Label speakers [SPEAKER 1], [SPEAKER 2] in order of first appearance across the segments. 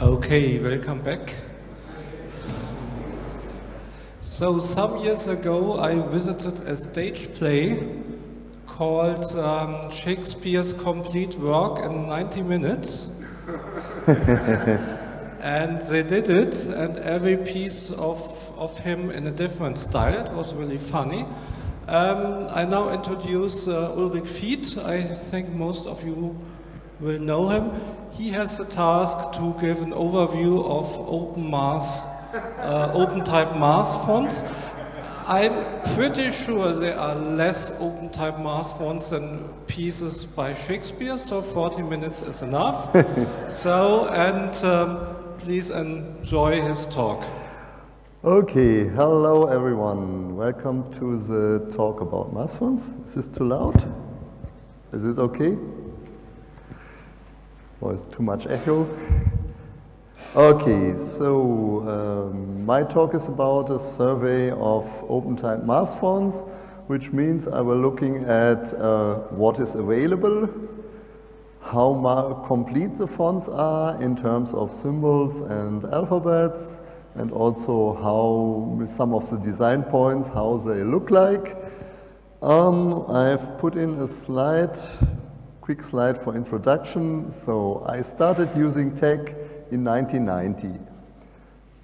[SPEAKER 1] Okay, welcome back. So some years ago I visited a stage play called Shakespeare's Complete Work in 90 Minutes. And they did it, and every piece of him in a different style. It was really funny. I now introduce Ulrik Vieth. I think most of you will know him. He has the task to give an overview of OpenType math fonts. I'm pretty sure there are less OpenType math fonts than pieces by Shakespeare, so 40 minutes is enough. Please enjoy his talk.
[SPEAKER 2] Okay, hello everyone. Welcome to the talk about math fonts. Is this too loud? Is this okay? Or is it too much echo? Okay, so my talk is about a survey of OpenType math fonts, which means I will looking at what is available, how complete the fonts are in terms of symbols and alphabets, and also how, with some of the design points, how they look like. I've put in a quick slide for introduction. So I started using TUG in 1990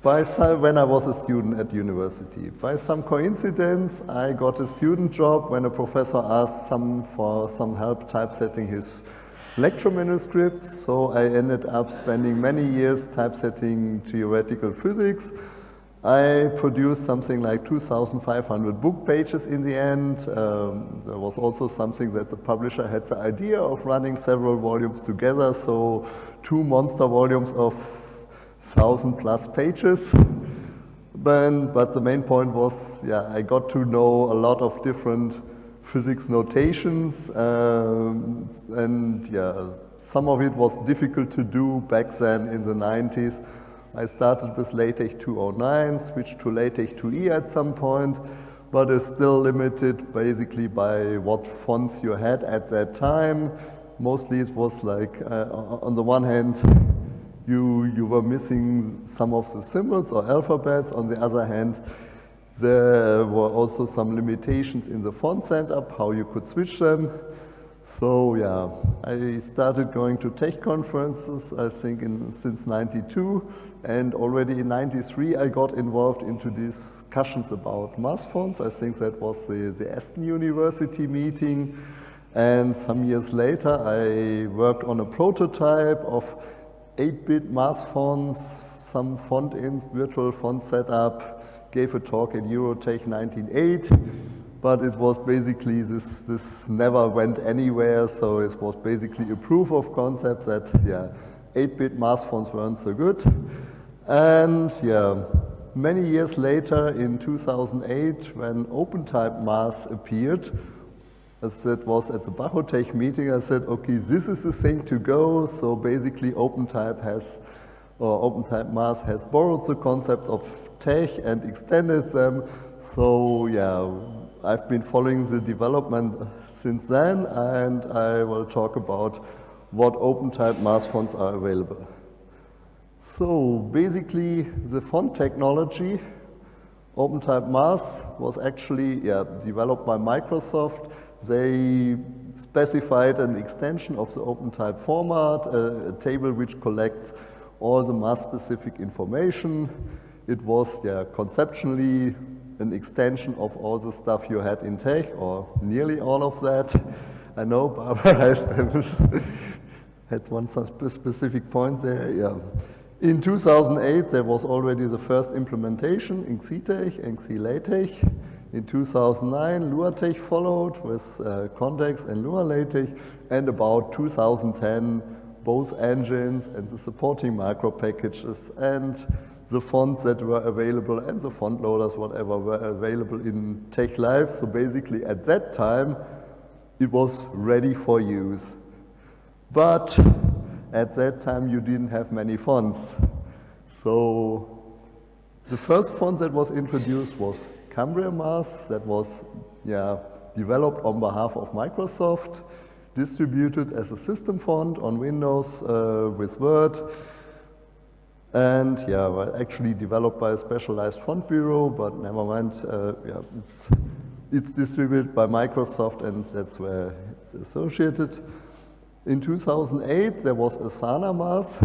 [SPEAKER 2] when I was a student at university. By some coincidence, I got a student job when a professor asked for some help typesetting his lecture manuscripts, so I ended up spending many years typesetting theoretical physics. I produced something like 2,500 book pages in the end. There was also something that the publisher had the idea of running several volumes together, so 2 monster volumes of 1,000+ pages. But the main point was, I got to know a lot of different physics notations, some of it was difficult to do back then in the 90s. I started with LaTeX 209, switched to LaTeX 2E at some point, but is still limited basically by what fonts you had at that time. Mostly it was like, on the one hand, you were missing some of the symbols or alphabets. On the other hand, there were also some limitations in the font setup, how you could switch them. So I started going to tech conferences, I think since 92, and already in 93 I got involved into discussions about math fonts. I think that was the Aston University meeting, and some years later I worked on a prototype of 8-bit math fonts, some font-ins, virtual font setup, gave a talk at Eurotech 1908, but it was basically this never went anywhere, so it was basically a proof of concept that 8-bit math fonts weren't so good. And many years later, in 2008, when OpenType Math appeared, as that was at the Bachotech meeting, I said, okay, this is the thing to go. So basically OpenType Math has borrowed the concept of TeX and extended them. So I've been following the development since then, and I will talk about what OpenType math fonts are available. So basically the font technology, OpenType Math was actually developed by Microsoft. They specified an extension of the OpenType format, a table which collects all the math-specific information. It was conceptually an extension of all the stuff you had in TeX, or nearly all of that. I know Barbara had one specific point there. In 2008, there was already the first implementation in XCTeX and XCLaTeX. In 2009, LuaTeX followed with Context and LuaLaTeX, and about 2010, both engines and the supporting micro packages and the fonts that were available and the font loaders, whatever, were available in TeX Live. So basically at that time, it was ready for use. But at that time, you didn't have many fonts. So the first font that was introduced was Garamond Math, that was developed on behalf of Microsoft, distributed as a system font on Windows with Word. And yeah, well, actually developed by a specialized font bureau, but never mind. Yeah, it's distributed by Microsoft, and that's where it's associated. In 2008, there was Asana Math,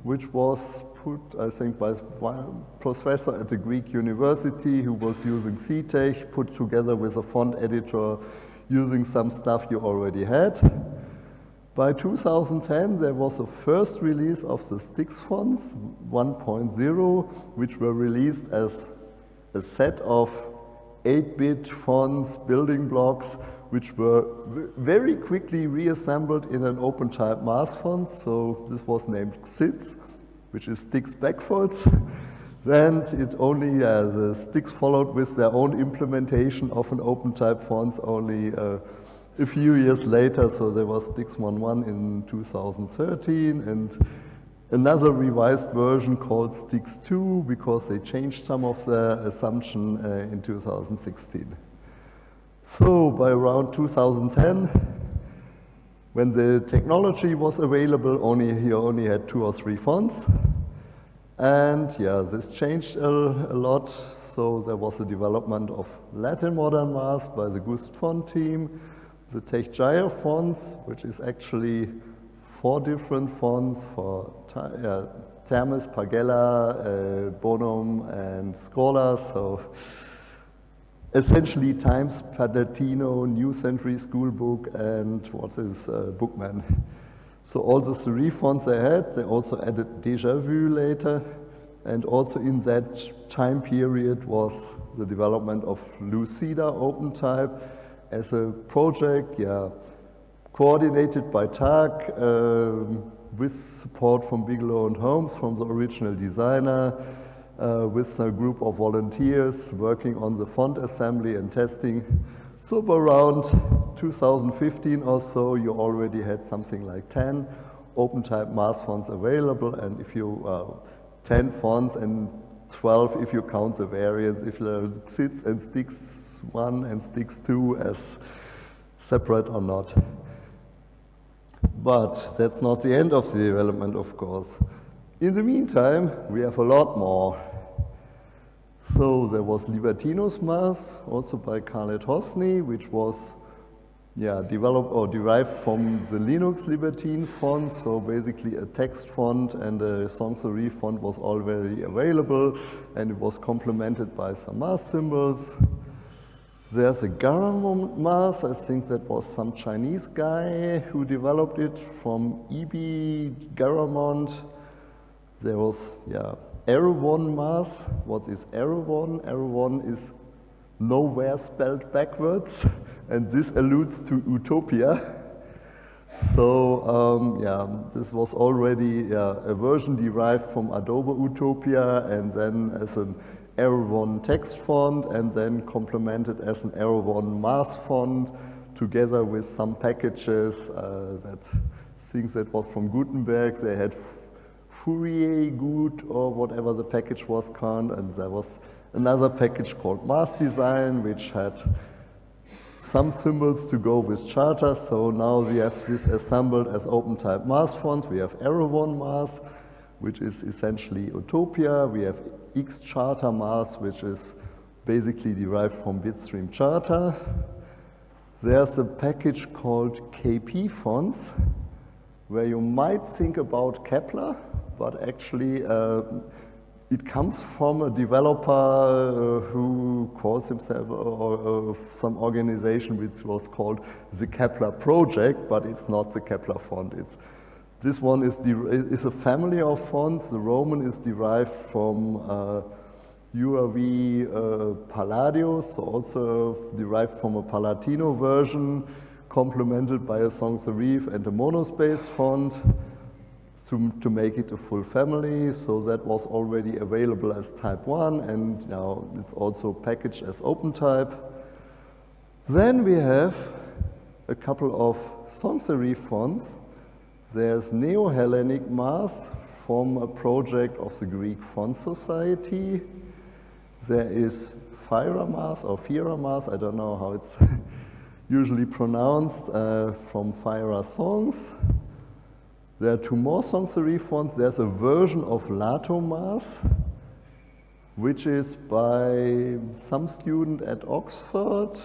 [SPEAKER 2] which was put, I think, by one professor at the Greek university who was using CTech, put together with a font editor using some stuff you already had. By 2010, there was a first release of the Stix fonts 1.0, which were released as a set of 8-bit fonts, building blocks, which were very quickly reassembled in an OpenType math font. So this was named XITS, which is Stix backwards. Then it only, the Stix followed with their own implementation of an OpenType font only a few years later. So there was Stix 1.1 in 2013 and another revised version called Stix 2 because they changed some of the assumption in 2016. So by around 2010, when the technology was available, he only had 2 or 3 fonts. And yeah, this changed a lot. So there was a development of Latin modern math by the Gust font team, the Gyre fonts, which is actually 4 different fonts for Thermes, Pagella, Bonum, and Scholar. So essentially Times, Palatino, New Century Schoolbook, and what is Bookman. So all the 3 fonts they had, they also added Déjà Vu later, and also in that time period was the development of Lucida OpenType as a project, coordinated by TUG, with support from Bigelow and Holmes, from the original designer, with a group of volunteers working on the font assembly and testing. So by around 2015 or so, you already had something like 10 OpenType math fonts available, and if you 10 fonts and 12 if you count the variants, if the XITS and Stix 1 and Stix 2 as separate or not. But that's not the end of the development, of course. In the meantime, we have a lot more. So there was Libertinus Math, also by Khaled Hosni, which was developed or derived from the Linux Libertine font. So basically a text font and a sans serif font was already available, and it was complemented by some math symbols. There's a Garamond Math. I think that was some Chinese guy who developed it from EB Garamond. There was, Erewhon Math. What is Erewhon? Erewhon is nowhere spelled backwards, and this alludes to utopia. So, this was already a version derived from Adobe Utopia, and then as an Erewhon text font, and then complemented as an Erewhon Math font, together with some packages, things that was from Gutenberg. They had Fourier Gut or whatever the package was called, and there was another package called Math Design, which had some symbols to go with charter. So now we have this assembled as OpenType math fonts. We have Erewhon Math, which is essentially Utopia. We have XCharter Math, which is basically derived from Bitstream Charter. There's a package called KP fonts, where you might think about Kepler, but actually it comes from a developer who calls himself, or some organization which was called the Kepler Project, but it's not the Kepler font. This one is a family of fonts. The Roman is derived from URV Palladius, so also derived from a Palatino version, complemented by a sans serif and a monospace font to make it a full family. So that was already available as type 1, and now it's also packaged as OpenType. Then we have a couple of sans serif fonts. There's Neo-Hellenic Math from a project of the Greek Font Society. There is Fira Math or Fira Math, I don't know how it's usually pronounced, from Fira Songs. There are two more sans serif fonts. There's a version of Lato Math, which is by some student at Oxford,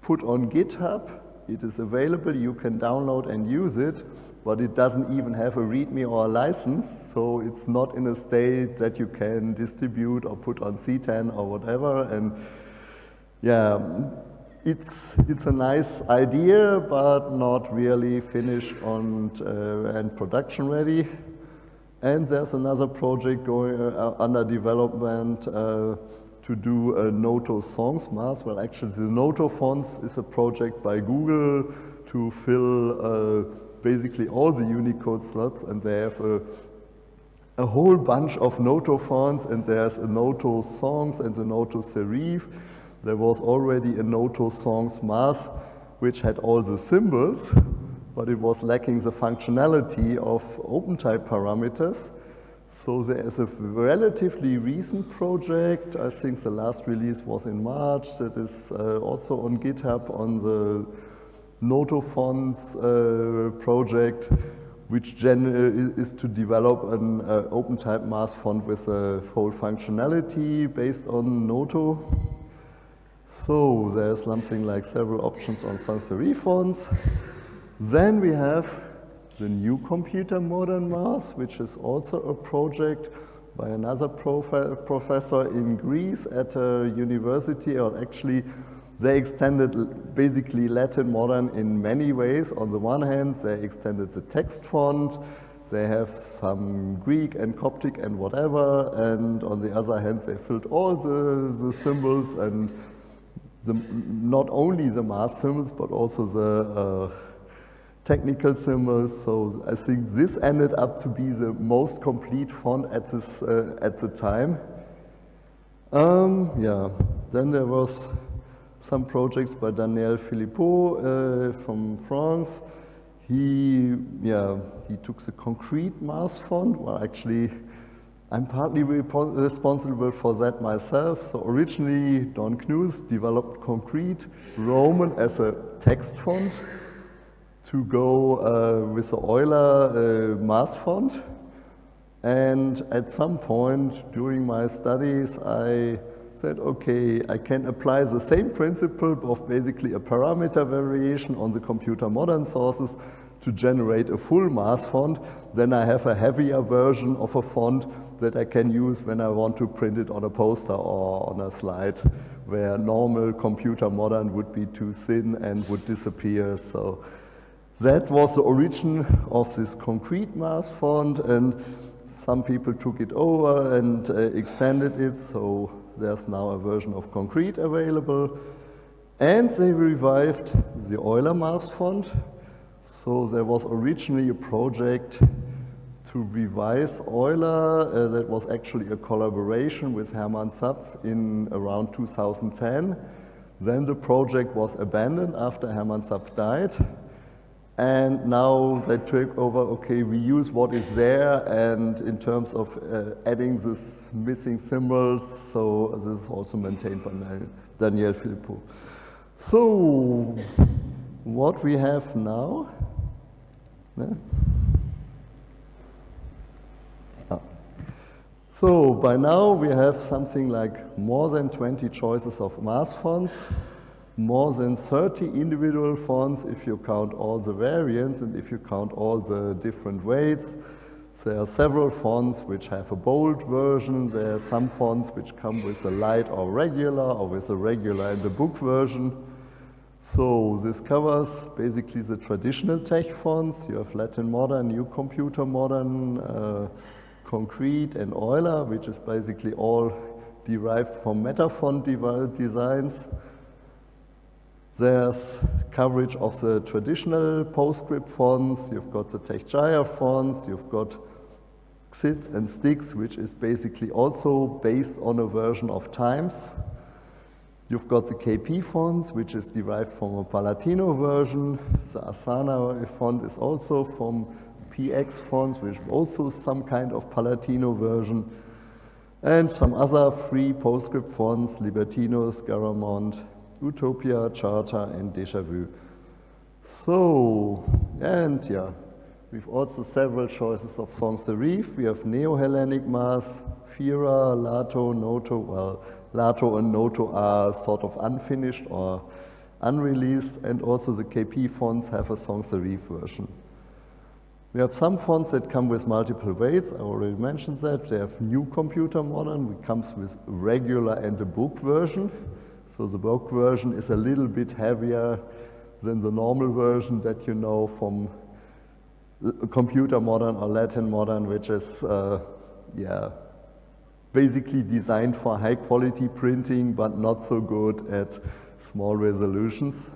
[SPEAKER 2] put on GitHub. It is available, you can download and use it, but it doesn't even have a README or a license, so it's not in a state that you can distribute or put on C10 or whatever. And yeah, it's a nice idea, but not really finished and production ready. And there's another project going under development to do a Noto songs math. Well, actually, the Noto fonts is a project by Google to fill basically all the Unicode slots, and they have a whole bunch of Noto fonts, and there's a Noto songs and a Noto serif. There was already a Noto songs math, which had all the symbols, but it was lacking the functionality of OpenType parameters. So there is a relatively recent project, I think the last release was in March, that is also on GitHub on the Noto fonts project, which is to develop an OpenType math font with a full functionality based on Noto. So there's something like several options on sans serif fonts. Then we have the new computer modern math, which is also a project by another professor in Greece at a university, or actually they extended basically Latin modern in many ways. On the one hand, they extended the text font, they have some Greek and Coptic and whatever, and on the other hand, they filled all the symbols and not only the math symbols, but also the technical symbols. So I think this ended up to be the most complete font at the time. Yeah. Then there was some projects by Daniel Philippot from France. He took the concrete math font. Well, actually, I'm partly responsible for that myself. So originally, Don Knuth developed concrete Roman as a text font to go with the Euler Math font. And at some point during my studies, I said, okay, I can apply the same principle of basically a parameter variation on the computer modern sources to generate a full math font. Then I have a heavier version of a font that I can use when I want to print it on a poster or on a slide, where normal computer modern would be too thin and would disappear. So that was the origin of this concrete math font, and some people took it over and extended it, so there's now a version of concrete available. And they revived the Euler Math font. So there was originally a project to revise Euler that was actually a collaboration with Hermann Zapf in around 2010. Then the project was abandoned after Hermann Zapf died. And now they took over, okay, we use what is there, and in terms of adding this missing symbols, so this is also maintained by Daniel Philippot. So, what we have now, So by now we have something like more than 20 choices of math fonts, more than 30 individual fonts if you count all the variants and if you count all the different weights. There are several fonts which have a bold version. There are some fonts which come with a light or regular, or with a regular and the book version. So this covers basically the traditional tech fonts. You have Latin Modern, New Computer Modern, Concrete and Euler, which is basically all derived from Metafont designs. There's coverage of the traditional PostScript fonts. You've got the Gyre fonts. You've got Xyz and Styx, which is basically also based on a version of Times. You've got the KP fonts, which is derived from a Palatino version. The Asana font is also from PX fonts, which is also some kind of Palatino version. And some other free PostScript fonts, Libertinus, Garamond, Utopia, Charter, and Déjà Vu. So, and yeah, We've also several choices of sans serif. We have Neo-Hellenic Math, Fira, Lato, Noto. Well, Lato and Noto are sort of unfinished or unreleased, and also the KP fonts have a sans serif version. We have some fonts that come with multiple weights. I already mentioned that. They have New Computer Modern, which comes with regular and a book version. So the book version is a little bit heavier than the normal version that you know from Computer Modern or Latin Modern, which is basically designed for high quality printing, but not so good at small resolutions.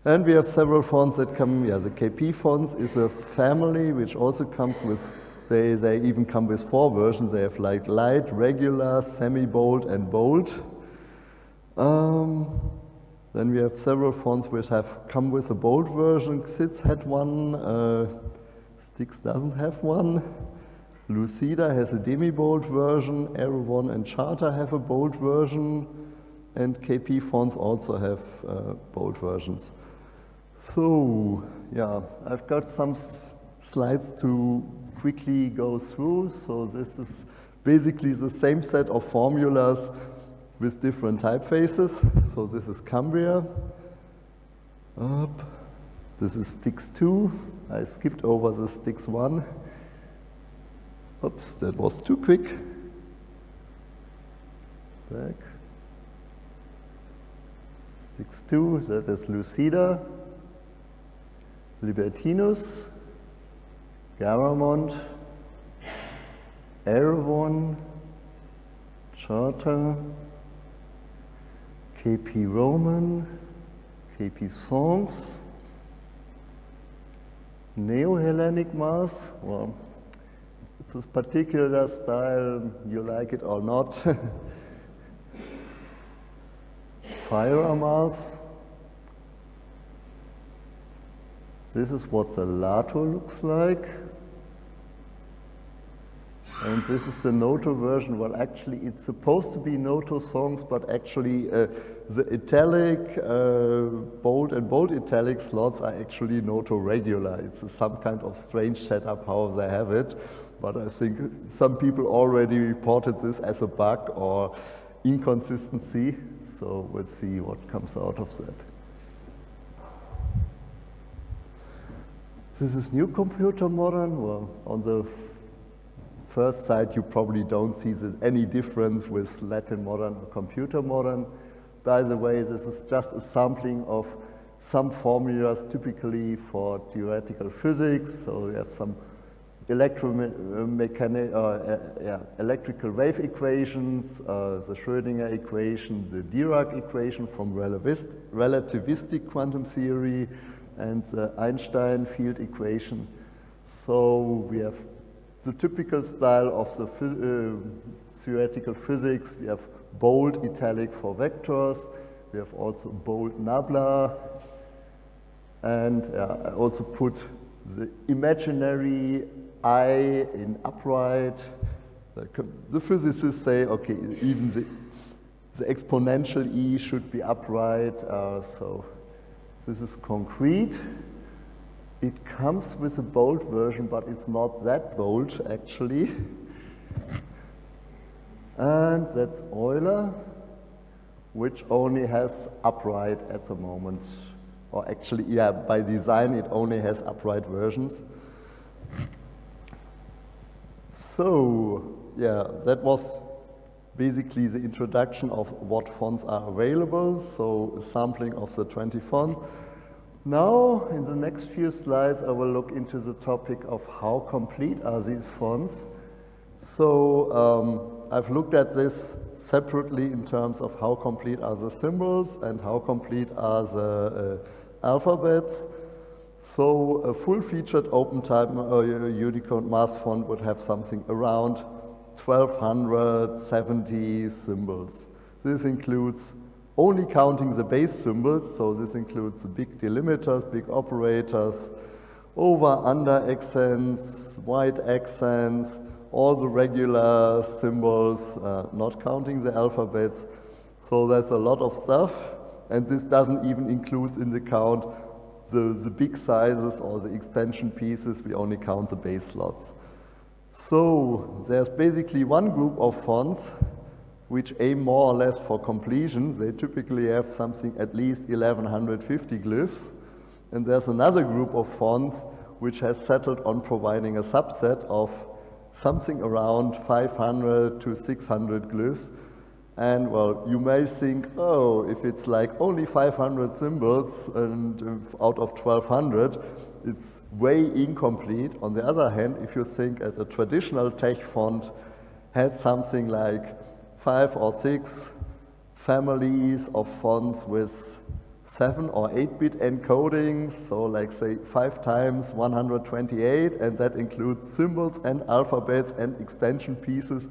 [SPEAKER 2] And we have several fonts that come, the KP fonts is a family which also comes with, they even come with 4 versions. They have like light, regular, semi-bold, and bold. Then we have several fonts which have come with a bold version. Xitz had one, Styx doesn't have one. Lucida has a demi-bold version. Erewhon and Charter have a bold version. And KP fonts also have bold versions. So, I've got some slides to quickly go through. So this is basically the same set of formulas with different typefaces. So this is Cambria. Up. This is Styx 2. I skipped over the Styx 1. Oops, that was too quick. Back. Styx 2, that is Lucida. Libertinus. Garamond. Erewhon. Charter. KP Roman, KP Songs, Neo-Hellenic Math. Well, it's this particular style, you like it or not. Gyre Math. This is what the Lato looks like. And this is the Noto version. Well, actually, it's supposed to be Noto songs, but actually the italic, bold and bold italic slots are actually Noto regular. It's some kind of strange setup how they have it. But I think some people already reported this as a bug or inconsistency. So we'll see what comes out of that. This is New Computer Modern. Well, on the first sight, you probably don't see any difference with Latin Modern or Computer Modern. By the way, this is just a sampling of some formulas typically for theoretical physics. So we have some electrical wave equations, the Schrödinger equation, the Dirac equation from relativistic quantum theory, and the Einstein field equation. So we have the typical style of the theoretical physics. We have bold italic for vectors. We have also bold nabla. And I also put the imaginary I in upright. The physicists say, okay, even the exponential E should be upright. So this is concrete. It comes with a bold version, but it's not that bold, actually. And that's Euler, which only has upright at the moment. Or actually, by design, it only has upright versions. So, that was basically the introduction of what fonts are available. So, a sampling of the 20 fonts. Now, in the next few slides, I will look into the topic of how complete are these fonts. So, I've looked at this separately in terms of how complete are the symbols and how complete are the alphabets. So, a full-featured OpenType Unicode math font would have something around 1270 symbols. This includes only counting the base symbols, so this includes the big delimiters, big operators, over, under accents, white accents, all the regular symbols, not counting the alphabets. So that's a lot of stuff, and this doesn't even include in the count the big sizes or the extension pieces, we only count the base slots. So there's basically one group of fonts which aim more or less for completion. They typically have something at least 1150 glyphs. And there's another group of fonts which has settled on providing a subset of something around 500 to 600 glyphs. And well, you may think, oh, if it's like only 500 symbols and out of 1200, it's way incomplete. On the other hand, if you think at a traditional TeX font had something like 5 or 6 families of fonts with 7 or 8-bit encodings, so like say 5 times 128, and that includes symbols and alphabets and extension pieces.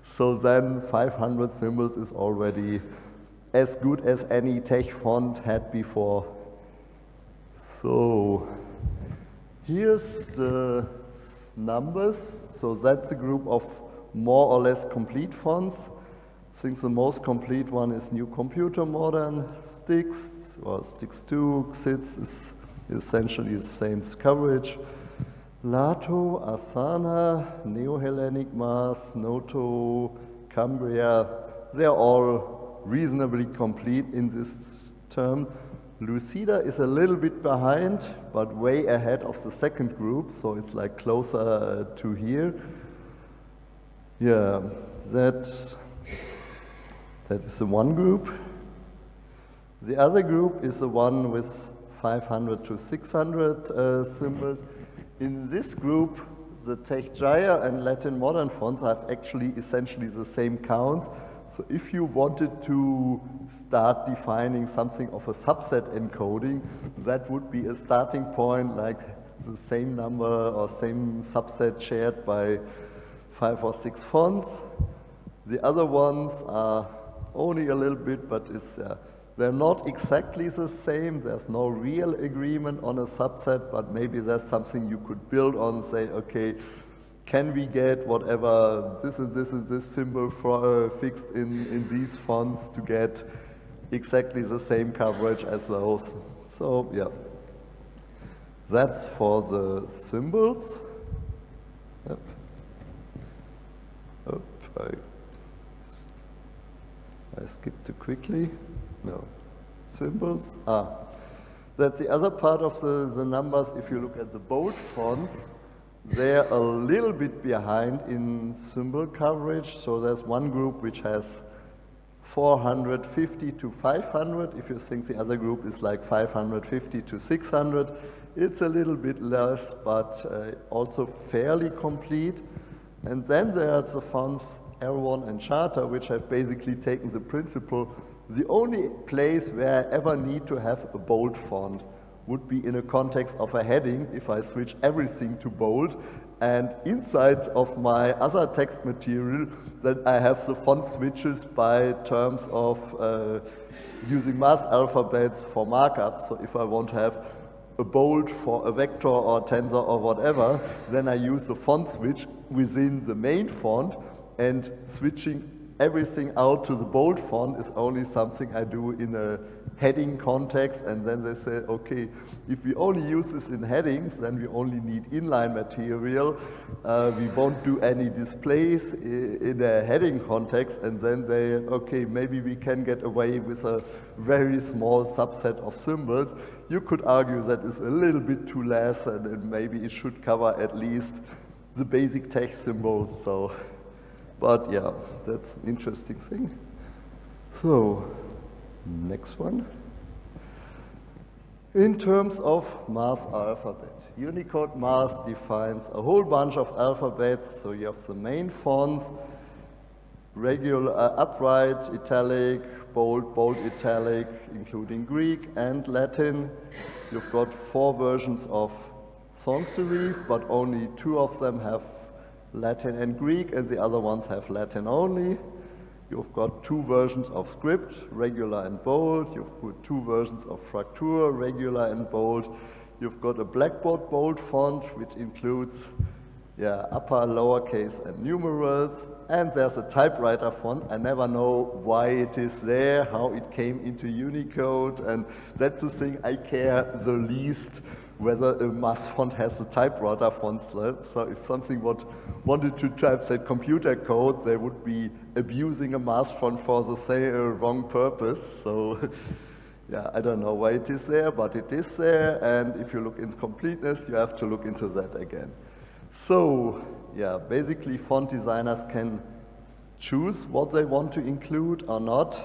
[SPEAKER 2] So then 500 symbols is already as good as any TeX font had before. So here's the numbers. So that's a group of more or less complete fonts. I think the most complete one is New Computer Modern, Stix, or Stix 2, XITS is essentially the same coverage. Lato, Asana, Neo-Hellenic Math, Noto, Cambria, they're all reasonably complete in this term. Lucida is a little bit behind, but way ahead of the second group, so it's like closer to here. Yeah, that is the one group. The other group is the one with 500 to 600 symbols. In this group, the TeX Gyre and Latin modern fonts have actually essentially the same count. So if you wanted to start defining something of a subset encoding, that would be a starting point, like the same number or same subset shared by 5 or 6 fonts. The other ones are only a little bit, but they're not exactly the same. There's no real agreement on a subset, but maybe that's something you could build on, say, okay, can we get whatever this and this and this symbol fixed in these fonts to get exactly the same coverage as those? So, yeah. That's for the symbols. Yep. Oh, I skipped too quickly. No. Symbols. That's the other part of the numbers. If you look at the bold fonts, they're a little bit behind in symbol coverage. So there's one group which has 450 to 500. If you think the other group is like 550 to 600, it's a little bit less, but also fairly complete. And then there are the fonts Erewhon and XCharter, which have basically taken the principle. The only place where I ever need to have a bold font would be in a context of a heading if I switch everything to bold. And inside of my other text material, then I have the font switches by terms of using math alphabets for markup. So if I want to have a bold for a vector or tensor or whatever, then I use the font switch within the main font, and switching everything out to the bold font is only something I do in a heading context. And then they say, okay, if we only use this in headings, then we only need inline material. We won't do any displays in a heading context. And then they, okay, maybe we can get away with a very small subset of symbols. You could argue that is a little bit too less, and maybe it should cover at least the basic text symbols. So. But yeah, that's an interesting thing. So, next one. In terms of math alphabet, Unicode Math defines a whole bunch of alphabets. So you have the main fonts, regular, upright, italic, bold, bold, italic, including Greek and Latin. You've got 4 versions of sans serif, but only 2 of them have Latin and Greek, and the other ones have Latin only. You've got 2 versions of script, regular and bold. You've got 2 versions of Fraktur, regular and bold. You've got a Blackboard bold font, which includes upper, lowercase, and numerals. And there's a typewriter font. I never know why it is there, how it came into Unicode, and that's the thing I care the least, whether a math font has a typewriter font. So if something wanted to typeset computer code, they would be abusing a math font for the wrong purpose. So yeah, I don't know why it is there, but it is there. And if you look in completeness, you have to look into that again. So yeah, basically font designers can choose what they want to include or not.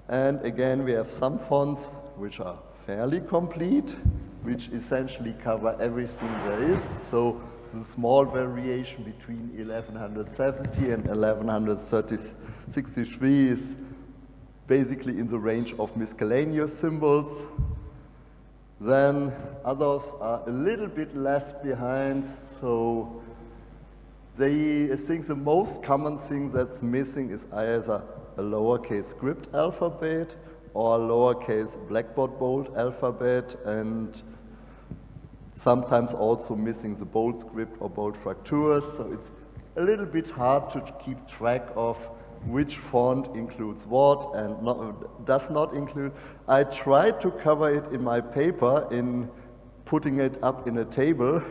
[SPEAKER 2] And again, we have some fonts which are fairly complete, which essentially cover everything there is. So the small variation between 1170 and 1163 is basically in the range of miscellaneous symbols. Then others are a little bit less behind, so I think the most common thing that's missing is either a lowercase script alphabet or a lowercase blackboard bold alphabet, and sometimes also missing the bold script or bold fractures. So it's a little bit hard to keep track of which font includes what and does not include. I tried to cover it in my paper in putting it up in a table,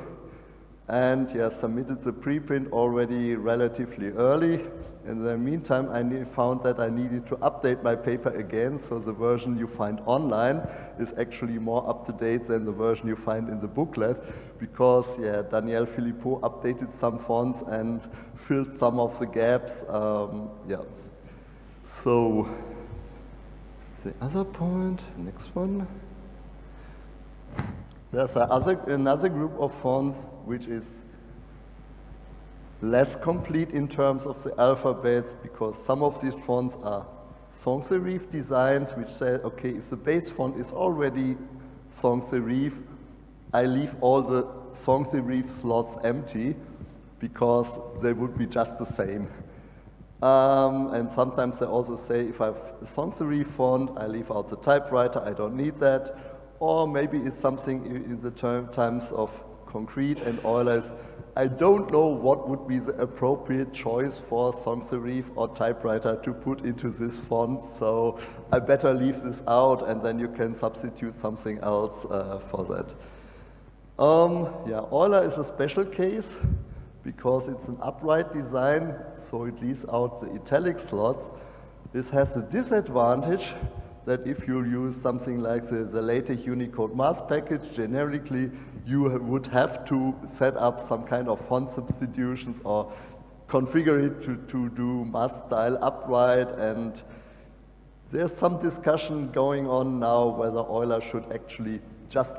[SPEAKER 2] and submitted the preprint already relatively early. In the meantime, I found that I needed to update my paper again, so the version you find online is actually more up to date than the version you find in the booklet, because Daniel Philippot updated some fonts and filled some of the gaps. So the other point, next one. There's another group of fonts which is less complete in terms of the alphabets, because some of these fonts are sans serif designs which say, okay, if the base font is already sans serif, I leave all the sans serif slots empty because they would be just the same. And sometimes they also say, if I have a sans serif font, I leave out the typewriter, I don't need that. Or maybe it's something in the terms of concrete and Euler. I don't know what would be the appropriate choice for sans serif or typewriter to put into this font, so I better leave this out, and then you can substitute something else for that. Euler is a special case because it's an upright design, so it leaves out the italic slots. This has the disadvantage that if you use something like the latest Unicode Math package, generically you would have to set up some kind of font substitutions or configure it to do math style upright, and there's some discussion going on now whether Euler should actually just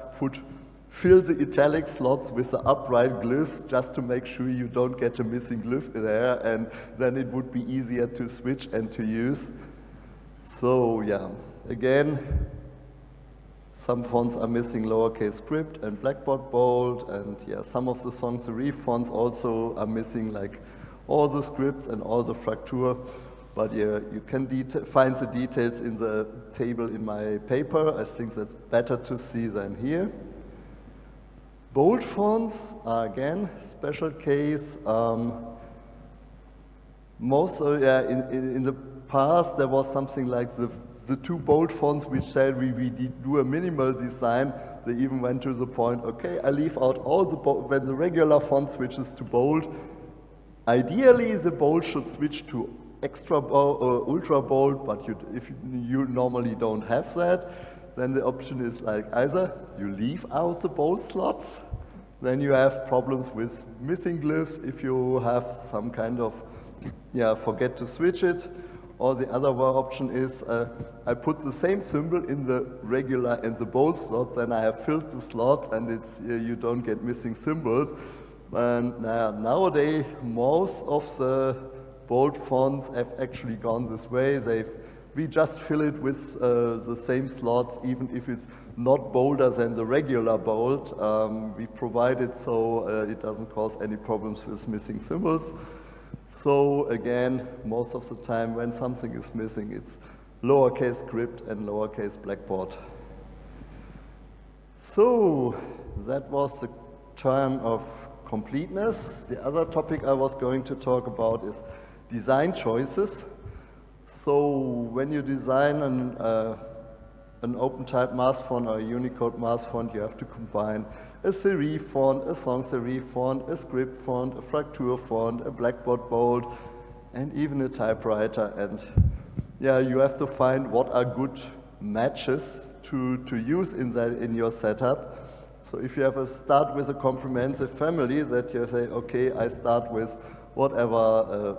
[SPEAKER 2] fill the italic slots with the upright glyphs just to make sure you don't get a missing glyph there, and then it would be easier to switch and to use. So again, some fonts are missing lowercase script and blackboard bold, and some of the sans serif fonts also are missing like all the scripts and all the fracture. But you can find the details in the table in my paper. I think that's better to see than here. Bold fonts are again special case. In the past there was something like the two bold fonts which said we do a minimal design. They even went to the point, okay, I leave out all the bold, when the regular font switches to bold, ideally the bold should switch to extra bold or ultra bold, but if you normally don't have that, then the option is like either you leave out the bold slots, then you have problems with missing glyphs if you have some kind of forget to switch it. Or the other option is I put the same symbol in the regular and the bold slot, then I have filled the slots, and you don't get missing symbols. And nowadays, most of the bold fonts have actually gone this way. We just fill it with the same slots, even if it's not bolder than the regular bold. We provide it so it doesn't cause any problems with missing symbols. So again, most of the time when something is missing, it's lowercase script and lowercase blackboard. So that was the term of completeness. The other topic I was going to talk about is design choices. So when you design an OpenType math font or a Unicode math font, you have to combine a serif font, a sans serif font, a script font, a Fraktur font, a blackboard bold, and even a typewriter. And yeah, you have to find what are good matches to use in your setup. So if you have a start with a comprehensive family, that you say, okay, I start with whatever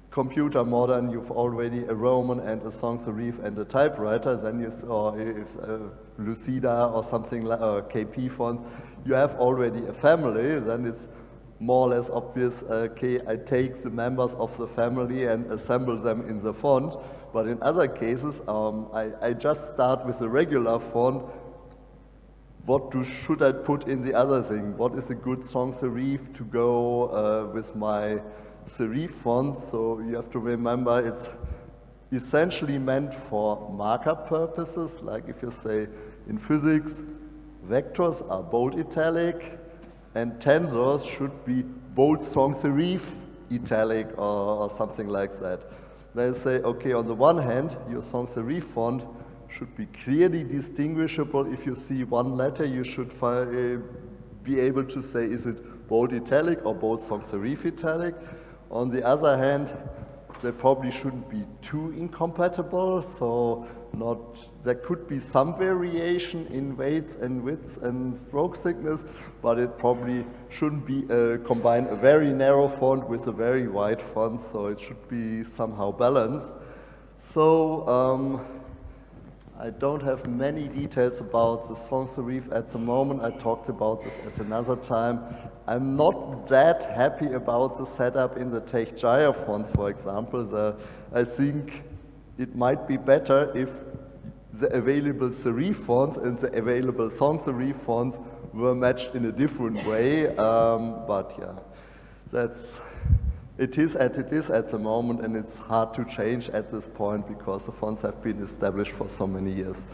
[SPEAKER 2] computer modern, you've already a Roman and a sans serif and a typewriter, then you, or if Lucida or something like KP fonts, you have already a family, then it's more or less obvious, okay, I take the members of the family and assemble them in the font. But in other cases, I just start with a regular font. What should I put in the other thing? What is a good sans serif to go with my serif fonts? So you have to remember it's essentially meant for markup purposes, like if you say in physics, vectors are bold italic and tensors should be bold sans serif italic or something like that. They say, okay, on the one hand, your sans serif font should be clearly distinguishable. If you see one letter, you should be able to say, is it bold italic or bold sans serif italic? On the other hand, they probably shouldn't be too incompatible, so there could be some variation in weights and width and stroke thickness, but it probably shouldn't be combine a very narrow font with a very wide font, so it should be somehow balanced. So I don't have many details about the sans serif at the moment. I talked about this at another time. I'm not that happy about the setup in the TUG Gyre fonts, for example. I think it might be better if the available serif fonts and the available sans serif fonts were matched in a different way. But yeah, it is at the moment, and it's hard to change at this point because the fonts have been established for so many years.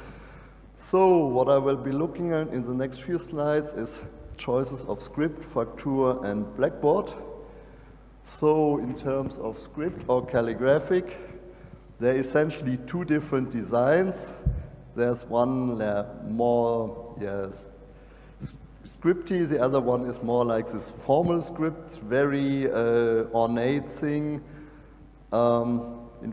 [SPEAKER 2] So what I will be looking at in the next few slides is choices of script, Fraktur, and blackboard. So in terms of script or calligraphic, there are essentially two different designs. There's one more scripty, the other one is more like this formal script, very ornate thing. In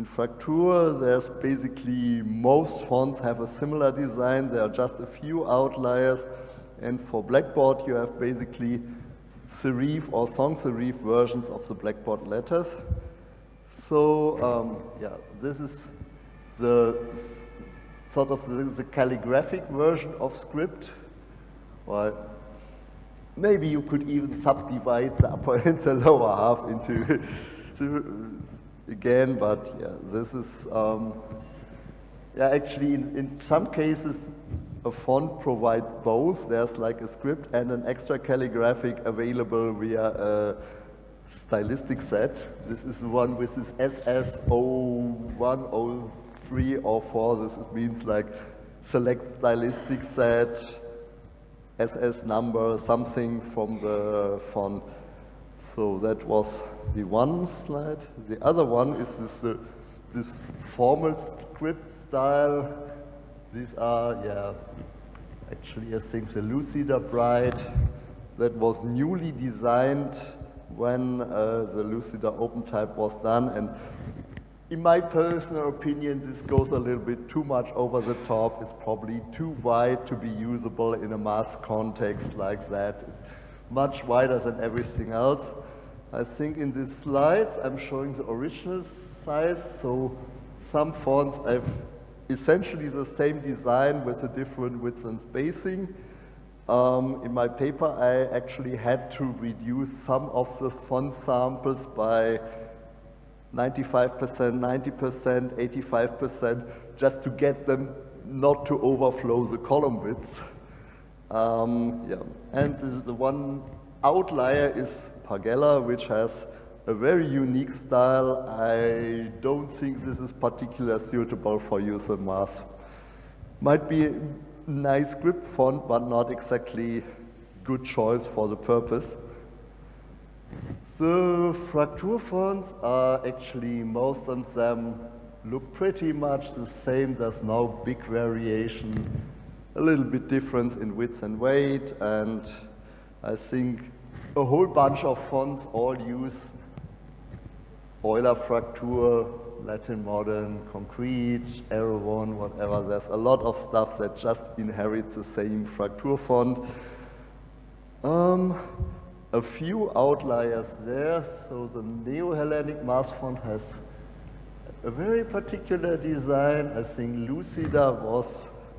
[SPEAKER 2] Fraktur, there's basically most fonts have a similar design. There are just a few outliers. And for blackboard, you have basically serif or sans serif versions of the blackboard letters. So yeah, this is the sort of the calligraphic version of script. Well, maybe you could even subdivide the upper and the lower half into again, but yeah, this is actually in some cases a font provides both. There's like a script and an extra calligraphic available via a stylistic set. This is the one with this SS01, 03, or 4. This means like select stylistic set, SS number, something from the font. So that was the one slide. The other one is this formal script style. These are, actually I think the Lucida Bright that was newly designed when the Lucida OpenType was done. And in my personal opinion, this goes a little bit too much over the top. It's probably too wide to be usable in a math context like that. It's much wider than everything else. I think in these slides I'm showing the original size, so some fonts have essentially the same design with a different width and spacing. In my paper I actually had to reduce some of the font samples by 95%, 90%, 85%, just to get them not to overflow the column width. And the one outlier is Pagella, which has a very unique style. I don't think this is particularly suitable for use in math. Might be nice script font, but not exactly good choice for the purpose. The Fraktur fonts are actually, most of them look pretty much the same. There's no big variation, a little bit difference in width and weight, and I think a whole bunch of fonts all use Euler Fraktur, Latin Modern, Concrete, Erewhon, whatever. There's a lot of stuff that just inherits the same Fraktur font. A few outliers there. So the Neo-Hellenic Math font has a very particular design. I think Lucida was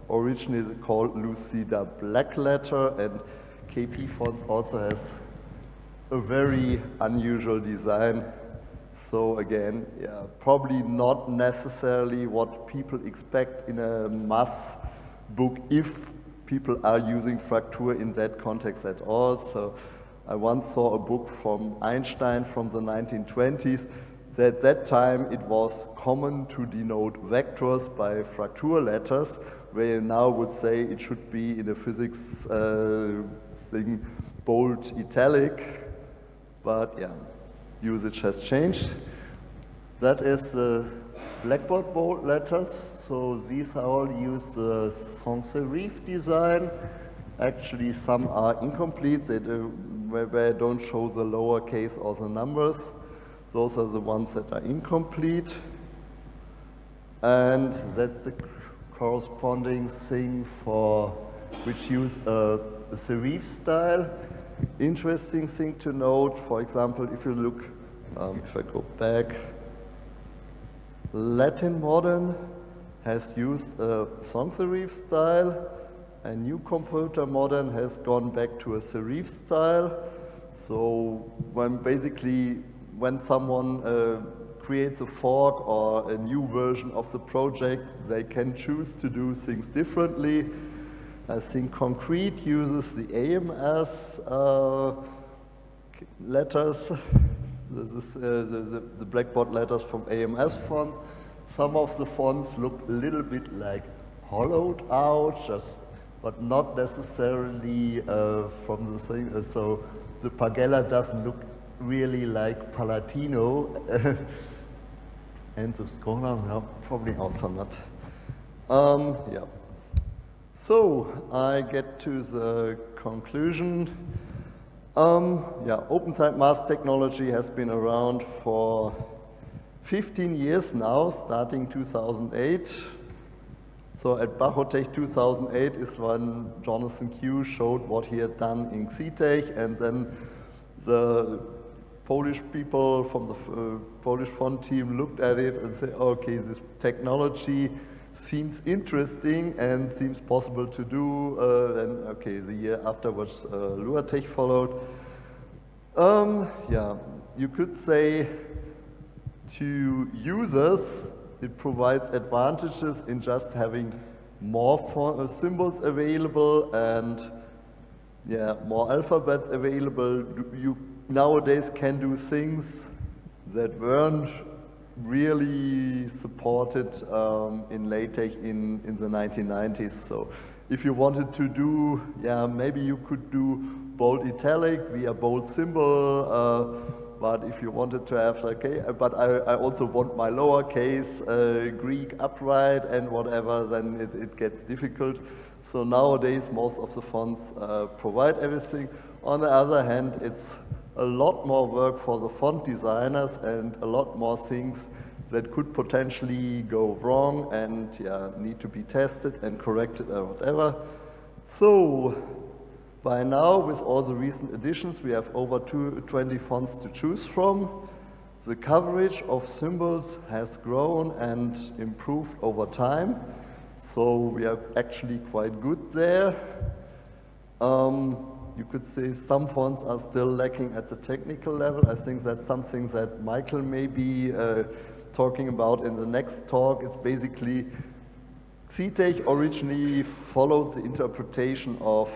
[SPEAKER 2] originally called Lucida Black Letter, and KP fonts also has a very unusual design. So again, yeah, probably not necessarily what people expect in a math book if people are using Fraktur in that context at all. So I once saw a book from Einstein from the 1920s. At that time it was common to denote vectors by Fraktur letters, where you now would say it should be in a physics thing bold italic, but yeah, usage has changed. That is the blackboard bold letters. So these all use the sans serif design. Actually, some are incomplete, where I don't show the lowercase or the numbers. Those are the ones that are incomplete. And that's the corresponding thing for which use a serif style. Interesting thing to note, for example, if you look, if I go back, Latin Modern has used a sans serif style, and New Computer Modern has gone back to a serif style. So when someone creates a fork or a new version of the project, they can choose to do things differently. I think Concrete uses the AMS letters, the blackboard letters from AMS fonts. Some of the fonts look a little bit like hollowed out, but not necessarily from the same. So the Pagella doesn't look really like Palatino, and the Scholar, no, probably also not. Yeah. So I get to the conclusion. Yeah, OpenType math technology has been around for 15 years now, starting 2008. So at Bachotech 2008 is when Jonathan Q showed what he had done in XCharter, and then the Polish people from the Polish font team looked at it and said, okay, this technology seems interesting and seems possible to do. And okay, the year afterwards, Luatech followed. Yeah, you could say to users, it provides advantages in just having more symbols available and yeah, more alphabets available. You nowadays can do things that weren't really supported in LaTeX in the 1990s. So if you wanted to do, yeah, maybe you could do bold italic via bold symbol, but if you wanted to have, okay, but I also want my lowercase Greek upright and whatever, then it gets difficult. So nowadays, most of the fonts provide everything. On the other hand, it's a lot more work for the font designers and a lot more things that could potentially go wrong and yeah, need to be tested and corrected or whatever. So by now, with all the recent additions, we have over 20 fonts to choose from. The coverage of symbols has grown and improved over time. So we are actually quite good there. You could say some fonts are still lacking at the technical level. I think that's something that Michael may be talking about in the next talk. It's basically XCharter originally followed the interpretation of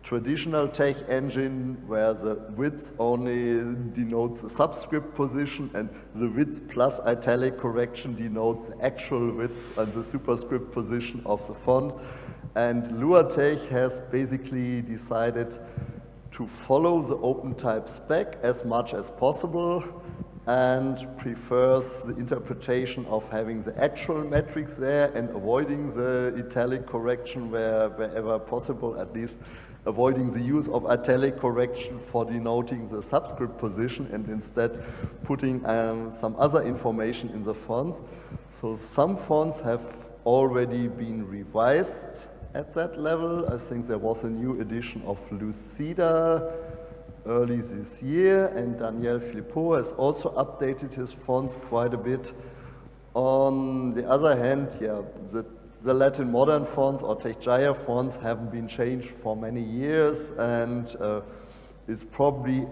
[SPEAKER 2] traditional tech engine where the width only denotes the subscript position and the width plus italic correction denotes the actual width and the superscript position of the font. And LuaTech has basically decided to follow the OpenType spec as much as possible and prefers the interpretation of having the actual metrics there and avoiding the italic correction wherever possible, at least avoiding the use of italic correction for denoting the subscript position and instead putting some other information in the fonts. So some fonts have already been revised at that level. I think there was a new edition of Lucida early this year, and Daniel Philippot has also updated his fonts quite a bit. On the other hand, yeah, the Latin modern fonts or Gyre fonts haven't been changed for many years, and it's probably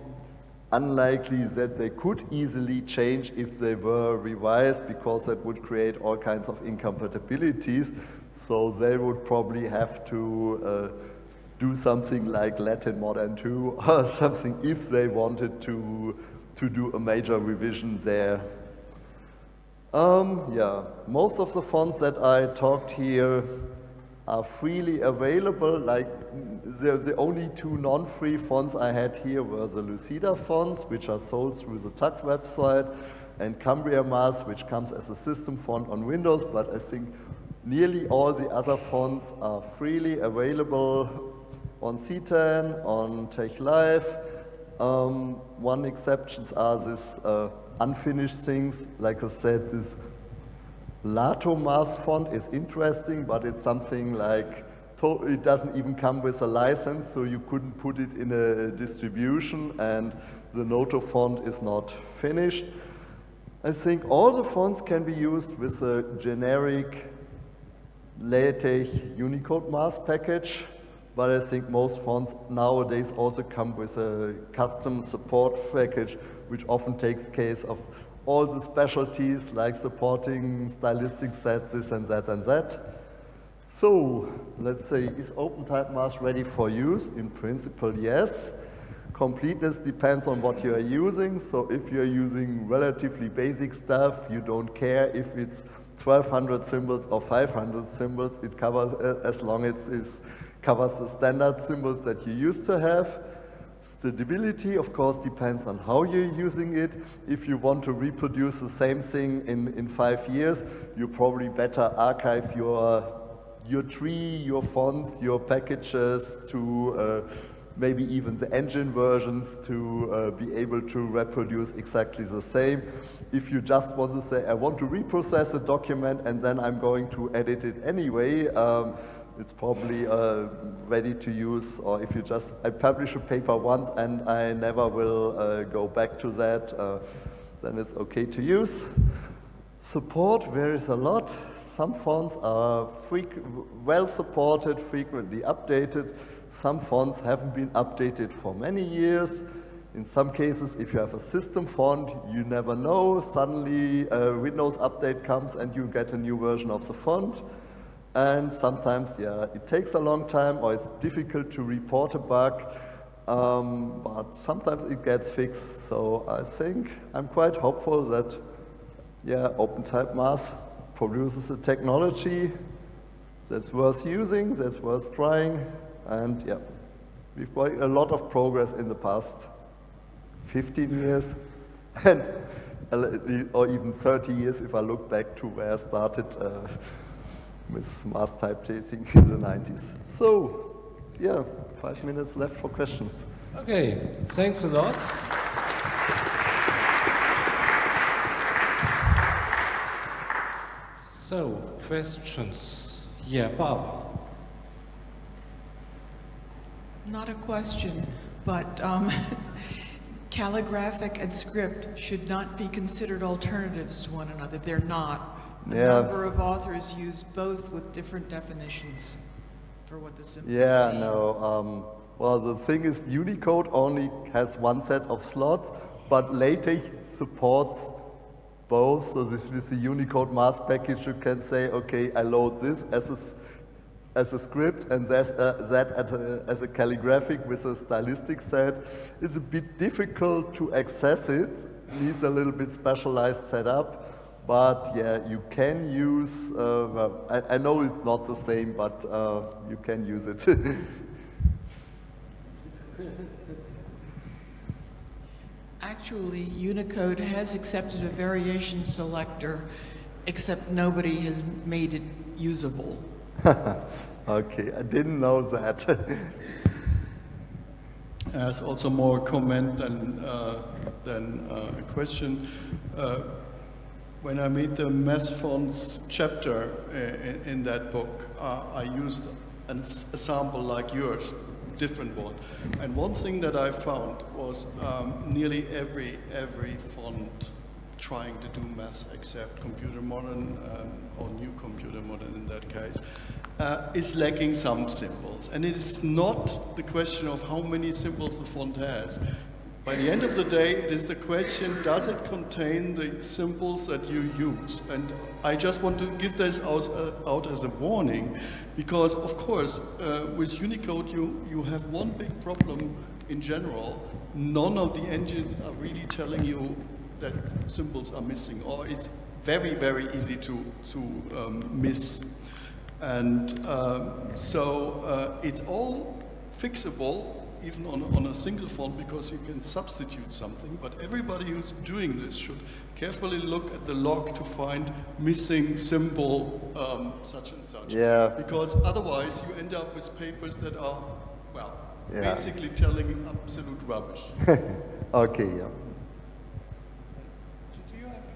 [SPEAKER 2] unlikely that they could easily change if they were revised, because that would create all kinds of incompatibilities. So they would probably have to do something like Latin Modern 2 or something if they wanted to do a major revision there. Yeah, most of the fonts that I talked here are freely available. Like the only two non-free fonts I had here were the Lucida fonts, which are sold through the TUG website, and KpMath, which comes as a system font on Windows, but I think nearly all the other fonts are freely available on C10, on TechLive. One exceptions are this unfinished things. Like I said, this Lato Math font is interesting, but it's something like, it doesn't even come with a license, so you couldn't put it in a distribution, and the Noto font is not finished. I think all the fonts can be used with a generic LaTeX Unicode Math package, but I think most fonts nowadays also come with a custom support package, which often takes case of all the specialties, like supporting stylistic sets, this and that and that. So, let's say, is OpenType Math ready for use? In principle, yes. Completeness depends on what you are using. So if you're using relatively basic stuff, you don't care if it's 1200 symbols or 500 symbols, it covers, as long as it covers the standard symbols that you used to have. Stability, of course, depends on how you're using it. If you want to reproduce the same thing in 5 years, you probably better archive your tree, your fonts, your packages to maybe even the engine versions to be able to reproduce exactly the same. If you just want to say, I want to reprocess a document and then I'm going to edit it anyway, it's probably ready to use. Or if you just, I publish a paper once and I never will go back to that, then it's okay to use. Support varies a lot. Some fonts are well supported, frequently updated. Some fonts haven't been updated for many years. In some cases, if you have a system font, you never know. Suddenly, a Windows update comes and you get a new version of the font. And sometimes, yeah, it takes a long time or it's difficult to report a bug, but sometimes it gets fixed. So I think I'm quite hopeful that, yeah, OpenType Math produces a technology that's worth using, that's worth trying, and yeah, we've got a lot of progress in the past 15 years, and or even 30 years if I look back to where I started with math typesetting in the 90s. So, yeah, 5 minutes left for questions.
[SPEAKER 1] Okay, thanks a lot. So, questions? Yeah, Bob.
[SPEAKER 3] Not a question, but calligraphic and script should not be considered alternatives to one another. They're not. A number of authors use both with different definitions for what the symbols mean.
[SPEAKER 2] Yeah, no. Well, the thing is, Unicode only has one set of slots, but LaTeX supports both. So this is the Unicode Math package. You can say, okay, I load this as a script and that as a calligraphic with a stylistic set. It's a bit difficult to access it. Needs a little bit specialized setup. But yeah, you can use, well, I know it's not the same, but you can use it.
[SPEAKER 3] Actually, Unicode has accepted a variation selector, except nobody has made it usable.
[SPEAKER 2] Okay, I didn't know that.
[SPEAKER 4] There's also more comment than a question. When I made the math fonts chapter in that book, I used a sample like yours, different one. And one thing that I found was nearly every font trying to do math except computer modern or new computer modern in that case, is lacking some symbols. And it is not the question of how many symbols the font has. By the end of the day, it is the question, does it contain the symbols that you use? And I just want to give this out as a warning, because of course, with Unicode, you have one big problem in general. None of the engines are really telling you that symbols are missing, or it's very, very easy to miss. And so it's all fixable, even on a single font, because you can substitute something. But everybody who's doing this should carefully look at the log to find missing symbol such and such.
[SPEAKER 2] Yeah.
[SPEAKER 4] Because otherwise you end up with papers that are, well, basically telling absolute rubbish.
[SPEAKER 2] Okay, yeah.
[SPEAKER 1] Do you have a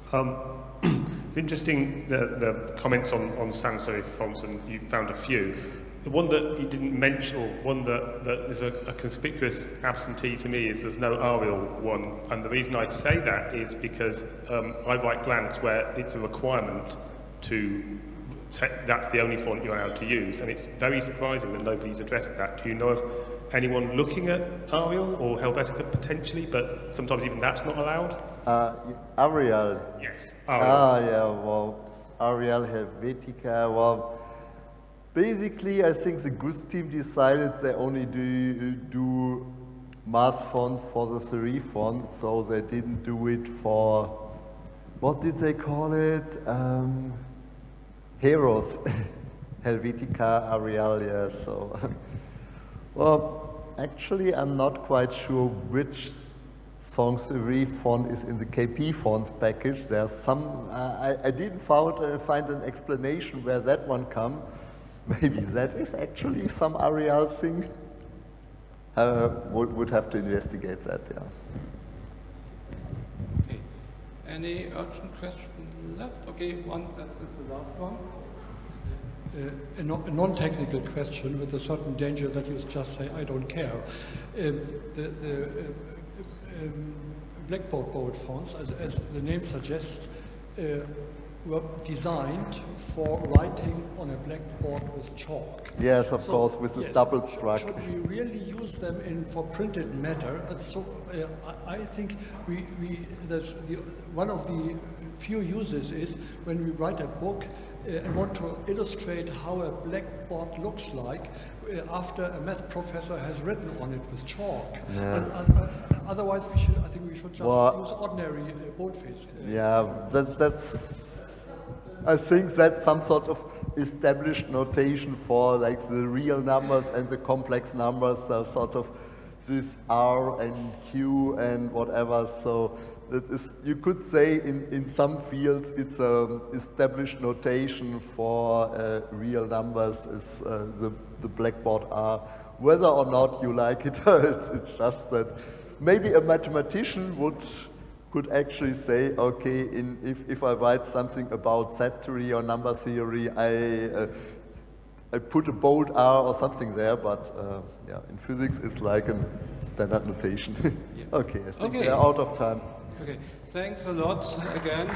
[SPEAKER 1] question?
[SPEAKER 5] It's interesting the comments on sans serif fonts, and you found a few. The one that you didn't mention, or one that is a conspicuous absentee to me, is there's no Arial one. And the reason I say that is because I write grants where it's a requirement to that's the only font you're allowed to use, and it's very surprising that nobody's addressed that. Do you know of anyone looking at Arial or Helvetica potentially, but sometimes even that's not allowed?
[SPEAKER 2] Arial.
[SPEAKER 5] Yes.
[SPEAKER 2] Yeah, well, Arial, Helvetica, well, basically I think the GUS team decided they only do math fonts for the serif fonts, so they didn't do it for, what did they call it? Heroes. Helvetica, Arial, yeah, so. Well, actually I'm not quite sure which sans serif font is in the KP fonts package. There's some, I didn't find an explanation where that one come. Maybe that is actually some Arial thing. Would have to investigate that, yeah.
[SPEAKER 1] Okay. Any urgent question left? Okay, one, that is the last one.
[SPEAKER 6] A non-technical question with a certain danger that you just say, I don't care. Blackboard bold fonts, as the name suggests, were designed for writing on a blackboard with chalk.
[SPEAKER 2] Yes, of course, with the double structure.
[SPEAKER 6] Should we really use them for printed matter? And so I think one of the few uses is when we write a book and want to illustrate how a blackboard looks like after a math professor has written on it with chalk.
[SPEAKER 2] Yeah.
[SPEAKER 6] Otherwise, I think we should just use ordinary boldface.
[SPEAKER 2] Yeah, that's. I think that's some sort of established notation for like the real numbers and the complex numbers. So sort of this R and Q and whatever. So that is, you could say in some fields it's an established notation for real numbers is the blackboard R. Whether or not you like it, it's just that maybe a mathematician could actually say, okay, if I write something about set theory or number theory, I put a bold R or something there, but yeah, in physics it's like a standard notation. Yeah. Okay, I think we're out of time.
[SPEAKER 1] Okay, thanks a lot again.